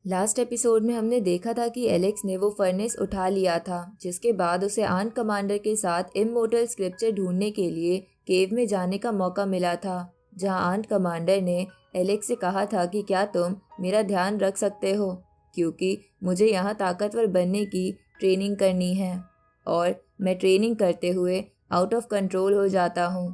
Last episode में हमने देखा था कि एलेक्स ने वो फर्नेस उठा लिया था, जिसके बाद उसे आर्ट कमांडर के साथ इमोर्टल स्क्रिप्चर ढूंढने के लिए केव में जाने का मौका मिला था, जहां आर्ट कमांडर ने एलेक्स से कहा था कि क्या तुम मेरा ध्यान रख सकते हो, क्योंकि मुझे यहाँ ताकतवर बनने की ट्रेनिंग करनी है और मैं ट्रेनिंग करते हुए आउट ऑफ कंट्रोल हो जाता हूँ।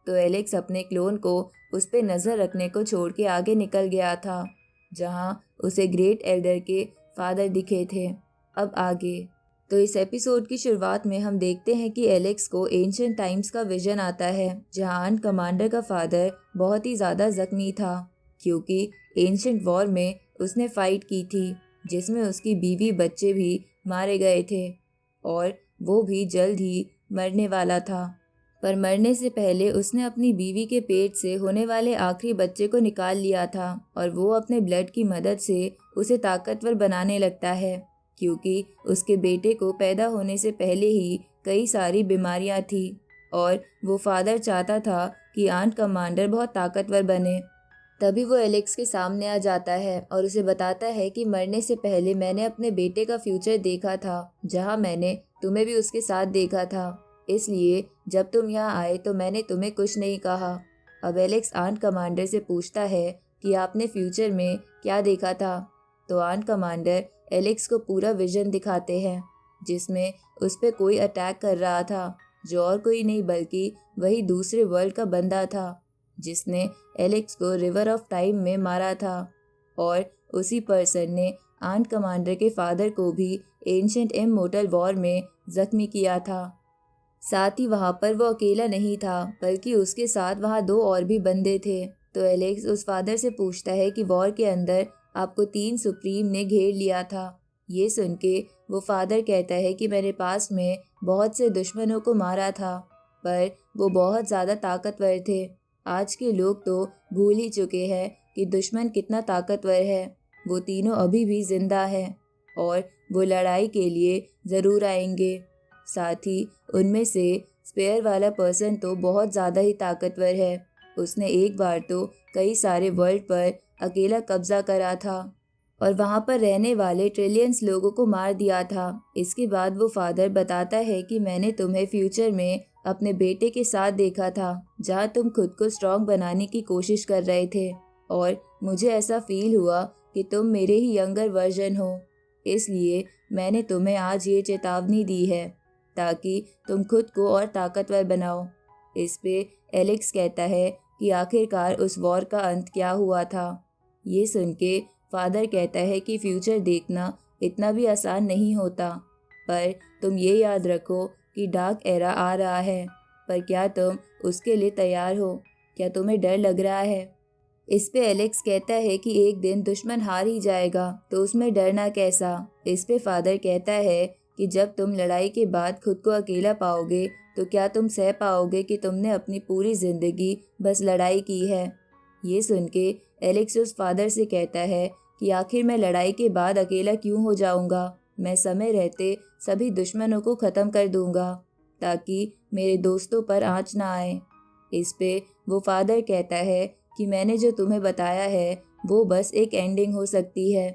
तो एलेक्स अपने क्लोन को उस पर नज़र रखने को छोड़ के आगे निकल गया था, जहाँ उसे ग्रेट एल्डर के फादर दिखे थे। अब आगे तो इस एपिसोड की शुरुआत में हम देखते हैं कि एलेक्स को एंशिएंट टाइम्स का विजन आता है, जहां आर्ट कमांडर का फादर बहुत ही ज़्यादा जख्मी था, क्योंकि एंशिएंट वॉर में उसने फाइट की थी, जिसमें उसकी बीवी बच्चे भी मारे गए थे और वो भी जल्द ही मरने वाला था। पर मरने से पहले उसने अपनी बीवी के पेट से होने वाले आखिरी बच्चे को निकाल लिया था और वो अपने ब्लड की मदद से उसे ताकतवर बनाने लगता है, क्योंकि उसके बेटे को पैदा होने से पहले ही कई सारी बीमारियां थी और वो फादर चाहता था कि आर्ट कमांडर बहुत ताकतवर बने। तभी वो एलेक्स के सामने आ जाता है और उसे बताता है कि मरने से पहले मैंने अपने बेटे का फ्यूचर देखा था, जहाँ मैंने तुम्हें भी उसके साथ देखा था, इसलिए जब तुम यहाँ आए तो मैंने तुम्हें कुछ नहीं कहा। अब एलेक्स आर्ट कमांडर से पूछता है कि आपने फ्यूचर में क्या देखा था, तो आर्ट कमांडर एलेक्स को पूरा विजन दिखाते हैं, जिसमें उस पर कोई अटैक कर रहा था, जो और कोई नहीं बल्कि वही दूसरे वर्ल्ड का बंदा था, जिसने एलेक्स को रिवर ऑफ टाइम में मारा था और उसी पर्सन ने आर्ट कमांडर के फादर को भी एंशिएंट इमोर्टल वॉर में जख्मी किया था। साथ ही वहाँ पर वो अकेला नहीं था, बल्कि उसके साथ वहाँ दो और भी बंदे थे। तो एलेक्स उस फादर से पूछता है कि वॉर के अंदर आपको 3 सुप्रीम ने घेर लिया था। ये सुन के वो फादर कहता है कि मेरे पास में बहुत से दुश्मनों को मारा था, पर वो बहुत ज़्यादा ताकतवर थे। आज के लोग तो भूल ही चुके हैं कि दुश्मन कितना ताकतवर है। वो तीनों अभी भी जिंदा हैं और वो लड़ाई के लिए ज़रूर आएंगे। साथ ही उनमें से स्पेयर वाला पर्सन तो बहुत ज़्यादा ही ताकतवर है। उसने एक बार तो कई सारे वर्ल्ड पर अकेला कब्जा करा था और वहाँ पर रहने वाले ट्रिलियंस लोगों को मार दिया था। इसके बाद वो फादर बताता है कि मैंने तुम्हें फ्यूचर में अपने बेटे के साथ देखा था, जहाँ तुम खुद को स्ट्रॉन्ग बनाने की कोशिश कर रहे थे और मुझे ऐसा फील हुआ कि तुम मेरे ही यंगर वर्जन हो। इसलिए मैंने तुम्हें आज ये चेतावनी दी है ताकि तुम खुद को और ताकतवर बनाओ। इस पे एलेक्स कहता है कि आखिरकार उस वॉर का अंत क्या हुआ था। ये सुन के फादर कहता है कि फ्यूचर देखना इतना भी आसान नहीं होता, पर तुम ये याद रखो कि डार्क एरा आ रहा है। पर क्या तुम उसके लिए तैयार हो? क्या तुम्हें डर लग रहा है? इस पे एलेक्स कहता है कि एक दिन दुश्मन हार ही जाएगा, तो उसमें डरना कैसा। इस पे फादर कहता है कि जब तुम लड़ाई के बाद खुद को अकेला पाओगे तो क्या तुम सह पाओगे कि तुमने अपनी पूरी जिंदगी बस लड़ाई की है। ये सुन के एलेक्स उस फादर से कहता है कि आखिर मैं लड़ाई के बाद अकेला क्यों हो जाऊंगा। मैं समय रहते सभी दुश्मनों को ख़त्म कर दूंगा ताकि मेरे दोस्तों पर आँच ना आए। इस पे वो फादर कहता है कि मैंने जो तुम्हें बताया है वो बस एक एंडिंग हो सकती है,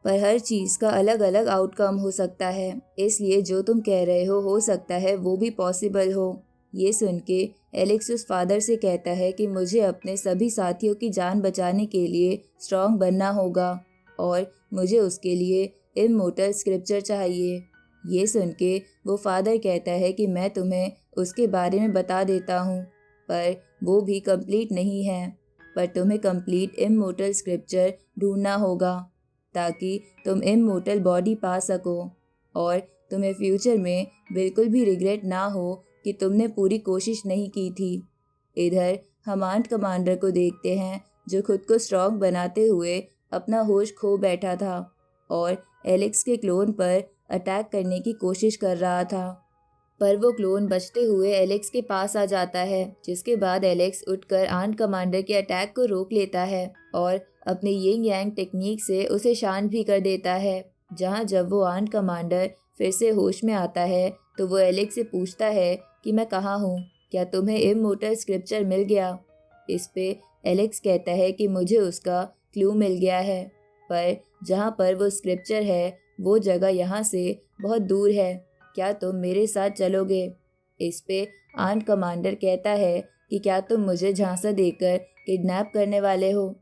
पर हर चीज़ का अलग अलग आउटकम हो सकता है, इसलिए जो तुम कह रहे हो सकता है वो भी पॉसिबल हो। ये सुन के एलेक्स उस फादर से कहता है कि मुझे अपने सभी साथियों की जान बचाने के लिए स्ट्रांग बनना होगा और मुझे उसके लिए इमोर्टल स्क्रिप्चर चाहिए। ये सुन के वो फादर कहता है कि मैं तुम्हें उसके बारे में बता देता हूँ, पर वो भी कंप्लीट नहीं है। पर तुम्हें कंप्लीट इमोर्टल स्क्रिप्चर ढूंढना होगा ताकि तुम इमोर्टल बॉडी पा सको और तुम्हें फ्यूचर में बिल्कुल भी रिग्रेट ना हो कि तुमने पूरी कोशिश नहीं की थी। इधर हम आर्ट कमांडर को देखते हैं, जो खुद को स्ट्रॉन्ग बनाते हुए अपना होश खो बैठा था और एलेक्स के क्लोन पर अटैक करने की कोशिश कर रहा था, पर वो क्लोन बचते हुए एलेक्स के पास आ जाता है, जिसके बाद एलेक्स उठकर आर्ट कमांडर के अटैक को रोक लेता है और अपने यिंग यांग टेक्निक से उसे शांत भी कर देता है। जहाँ जब वो आर्ट कमांडर फिर से होश में आता है तो वो एलेक्स से पूछता है कि मैं कहाँ हूँ, क्या तुम्हें इमोर्टल स्क्रिप्चर मिल गया। इस पे एलेक्स कहता है कि मुझे उसका क्लू मिल गया है। पर जहाँ पर वो स्क्रिप्चर है वो जगह यहाँ से बहुत दूर है। क्या तुम मेरे साथ चलोगे? इस पे आर्म्ड कमांडर कहता है कि क्या तुम मुझे झांसा देकर किडनैप करने वाले हो?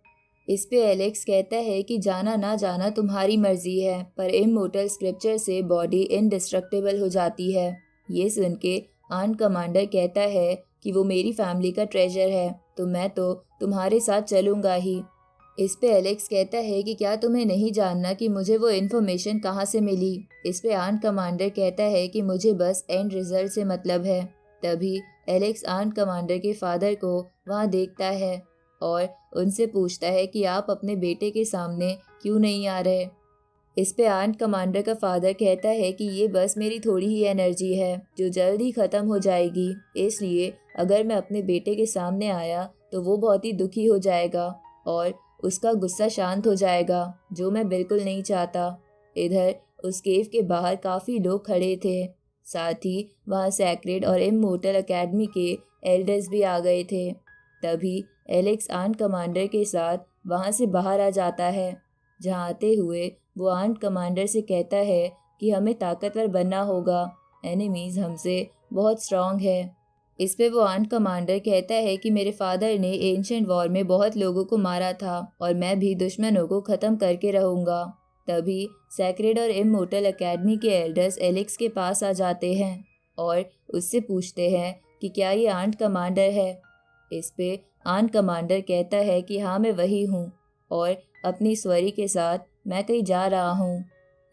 इस पे एलेक्स कहता है कि जाना ना जाना तुम्हारी मर्जी है, पर इमोर्टल स्क्रिप्चर से बॉडी इनडिस्ट्रक्टिबल हो जाती है। ये सुन के आर्म्ड कमांडर कहता है कि वो मेरी फैमिली का ट्रेजर है, तो मैं तो तुम्हारे साथ चलूँगा ही। इस पे एलेक्स कहता है कि क्या तुम्हें नहीं जानना कि मुझे वो इन्फॉर्मेशन कहाँ से मिली? इस पे आर्म्ड कमांडर कहता है कि मुझे बस एंड रिजल्ट से मतलब है। तभी एलेक्स आर्म्ड कमांडर के फादर को वहाँ देखता है और उनसे पूछता है कि आप अपने बेटे के सामने क्यों नहीं आ रहे। इस पे आर्म्ड कमांडर का फादर कहता है कि ये बस मेरी थोड़ी ही एनर्जी है जो जल्द ही ख़त्म हो जाएगी, इसलिए अगर मैं अपने बेटे के सामने आया तो वो बहुत ही दुखी हो जाएगा और उसका गुस्सा शांत हो जाएगा, जो मैं बिल्कुल नहीं चाहता। इधर उस केव के बाहर काफ़ी लोग खड़े थे, साथ ही वहाँ सैक्रेड और इमोर्टल एकेडमी के एल्डर्स भी आ गए थे। तभी एलेक्स आर्म्ड कमांडर के साथ वहाँ से बाहर आ जाता है। जहाँ आते हुए वो आर्म्ड कमांडर से कहता है कि हमें ताकतवर बनना होगा, एनिमीज़ हमसे बहुत स्ट्रांग है। इस पे वो आर्म्ड कमांडर कहता है कि मेरे फादर ने एंशिएंट वॉर में बहुत लोगों को मारा था और मैं भी दुश्मनों को ख़त्म करके रहूँगा। तभी सैक्रेड और इमोर्टल एकेडमी के एल्डर्स एलेक्स के पास आ जाते हैं और उससे पूछते हैं कि क्या ये आर्म्ड कमांडर है। इस पे आर्म्ड कमांडर कहता है कि हाँ मैं वही हूँ और अपनी स्वरी के साथ मैं कहीं जा रहा हूँ।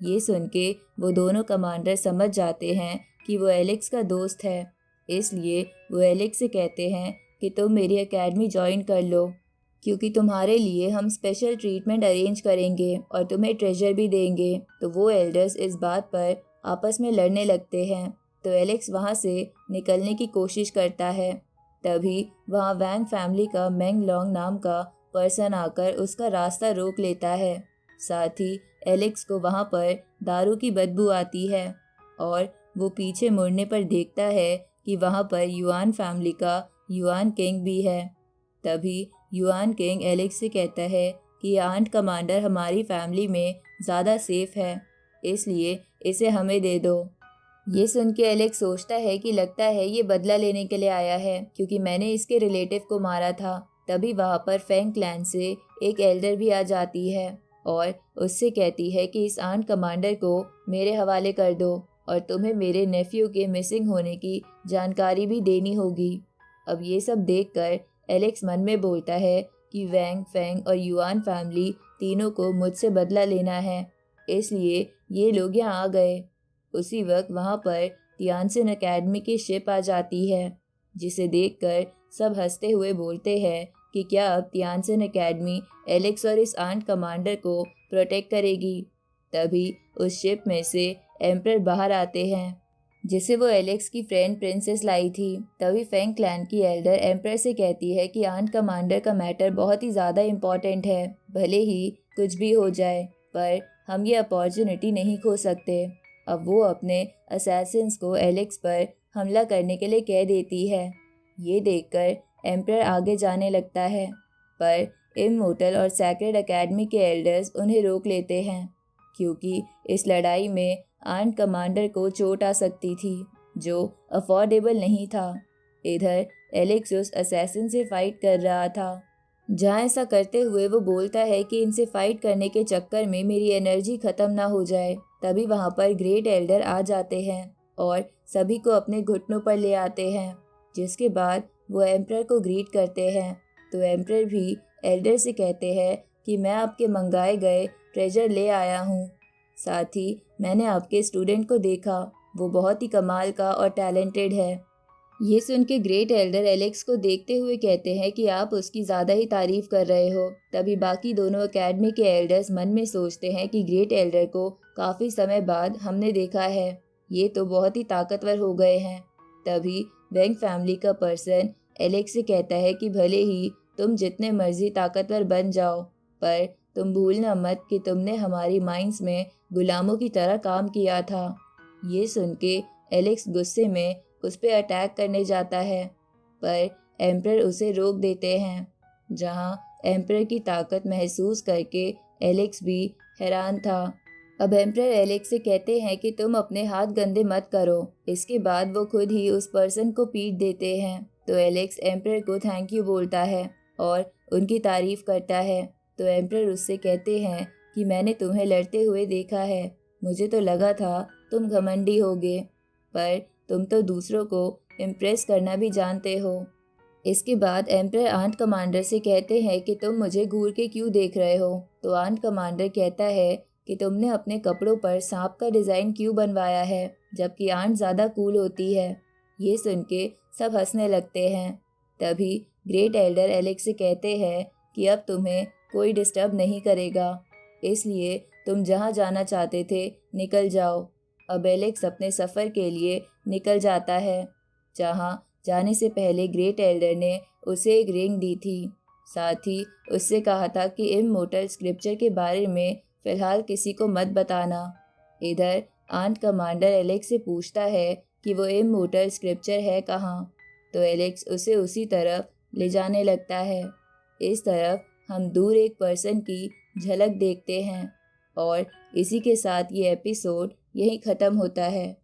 ये सुन के वो दोनों कमांडर समझ जाते हैं कि वो एलेक्स का दोस्त है, इसलिए वो एलेक्स से कहते हैं कि तुम मेरी एकेडमी ज्वाइन कर लो, क्योंकि तुम्हारे लिए हम स्पेशल ट्रीटमेंट अरेंज करेंगे और तुम्हें ट्रेजर भी देंगे। तो वो एल्डर्स इस बात पर आपस में लड़ने लगते हैं, तो एलेक्स वहाँ से निकलने की कोशिश करता है। तभी वहाँ वैंग फैमिली का मेंग लॉन्ग नाम का पर्सन आकर उसका रास्ता रोक लेता है। साथ ही एलेक्स को वहाँ पर दारू की बदबू आती है और वो पीछे मुड़ने पर देखता है कि वहाँ पर युआन फैमिली का युआन किंग भी है। तभी युआन किंग एलेक्स से कहता है कि आर्म्ड कमांडर हमारी फैमिली में ज़्यादा सेफ है, इसलिए इसे हमें दे दो। ये सुन के एलेक्स सोचता है कि लगता है ये बदला लेने के लिए आया है, क्योंकि मैंने इसके रिलेटिव को मारा था। तभी वहाँ पर फैंग क्लैन से एक एल्डर भी आ जाती है और उससे कहती है कि इस आर्म्ड कमांडर को मेरे हवाले कर दो और तुम्हें मेरे नेफ्यू के मिसिंग होने की जानकारी भी देनी होगी। अब ये सब देखकर एलेक्स मन में बोलता है कि वैंग, फैंग और युआन फैमिली तीनों को मुझसे बदला लेना है, इसलिए ये लोग यहाँ आ गए। उसी वक्त वहाँ पर तियानसिन एकेडमी की शिप आ जाती है, जिसे देखकर सब हंसते हुए बोलते हैं कि क्या अब तियानसिन एकेडमी एलेक्स और इस आर्म्ड कमांडर को प्रोटेक्ट करेगी। तभी उस शिप में से एम्परर बाहर आते हैं, जिसे वो एलेक्स की फ्रेंड प्रिंसेस लाई थी। तभी फैंग क्लैन की एल्डर एम्परर से कहती है कि आर्म्ड कमांडर का मैटर बहुत ही ज़्यादा इम्पॉर्टेंट है, भले ही कुछ भी हो जाए, पर हम ये अपॉर्चुनिटी नहीं खो सकते। अब वो अपने असैसिन्स को एलेक्स पर हमला करने के लिए कह देती है। ये देखकर एम्परर आगे जाने लगता है, पर इमोर्टल और सैक्रेड एकेडमी के एल्डर्स उन्हें रोक लेते हैं, क्योंकि इस लड़ाई में आर्म्ड कमांडर को चोट आ सकती थी, जो अफोर्डेबल नहीं था। इधर एलेक्स उस असैसिन से फाइट कर रहा था, जहाँ ऐसा करते हुए वो बोलता है कि इनसे फाइट करने के चक्कर में मेरी एनर्जी ख़त्म ना हो जाए। तभी वहाँ पर ग्रेट एल्डर आ जाते हैं और सभी को अपने घुटनों पर ले आते हैं, जिसके बाद वो एम्परर को ग्रीट करते हैं। तो एम्परर भी एल्डर से कहते हैं कि मैं आपके मंगाए गए ट्रेजर ले आया हूँ। साथ ही मैंने आपके स्टूडेंट को देखा, वो बहुत ही कमाल का और टैलेंटेड है। ये सुन के ग्रेट एल्डर एलेक्स को देखते हुए कहते हैं कि आप उसकी ज़्यादा ही तारीफ कर रहे हो। तभी बाकी दोनों एकेडमी के एल्डर्स मन में सोचते हैं कि ग्रेट एल्डर को काफ़ी समय बाद हमने देखा है, ये तो बहुत ही ताकतवर हो गए हैं। तभी वेंग फैमिली का पर्सन एलेक्स से कहता है कि भले ही तुम जितने मर्जी ताकतवर बन जाओ, पर तुम भूलना मत कि तुमने हमारी माइंड्स में गुलामों की तरह काम किया था। ये सुन के एलेक्स गुस्से में उस पर अटैक करने जाता है, पर एम्परर उसे रोक देते हैं। जहां एम्परर की ताकत महसूस करके एलेक्स भी हैरान था। अब एम्परर एलेक्स से कहते हैं कि तुम अपने हाथ गंदे मत करो। इसके बाद वो खुद ही उस पर्सन को पीट देते हैं। तो एलेक्स एम्परर को थैंक यू बोलता है और उनकी तारीफ करता है। तो एम्परर उससे कहते हैं कि मैंने तुम्हें लड़ते हुए देखा है। मुझे तो लगा था तुम घमंडी होगे, पर तुम तो दूसरों को इम्प्रेस करना भी जानते हो। इसके बाद एम्परर आर्ट कमांडर से कहते हैं कि तुम मुझे घूर के क्यों देख रहे हो। तो आर्ट कमांडर कहता है कि तुमने अपने कपड़ों पर सांप का डिज़ाइन क्यों बनवाया है, जबकि आंट ज़्यादा कूल होती है। ये सुन के सब हंसने लगते हैं। तभी ग्रेट एल्डर एलेक्स से कहते हैं कि अब तुम्हें कोई डिस्टर्ब नहीं करेगा, इसलिए तुम जहाँ जाना चाहते थे निकल जाओ। अब एलेक्स अपने सफ़र के लिए निकल जाता है, जहाँ जाने से पहले ग्रेट एल्डर ने उसे एक रिंग दी थी। साथ ही उससे कहा था कि इममोर्टल स्क्रिप्चर के बारे में फ़िलहाल किसी को मत बताना। इधर आंट कमांडर एलेक्स से पूछता है कि वो इममोर्टल स्क्रिप्चर है कहाँ। तो एलेक्स उसे उसी तरफ ले जाने लगता है। इस तरफ हम दूर एक पर्सन की झलक देखते हैं और इसी के साथ ये एपिसोड यहीं ख़त्म होता है।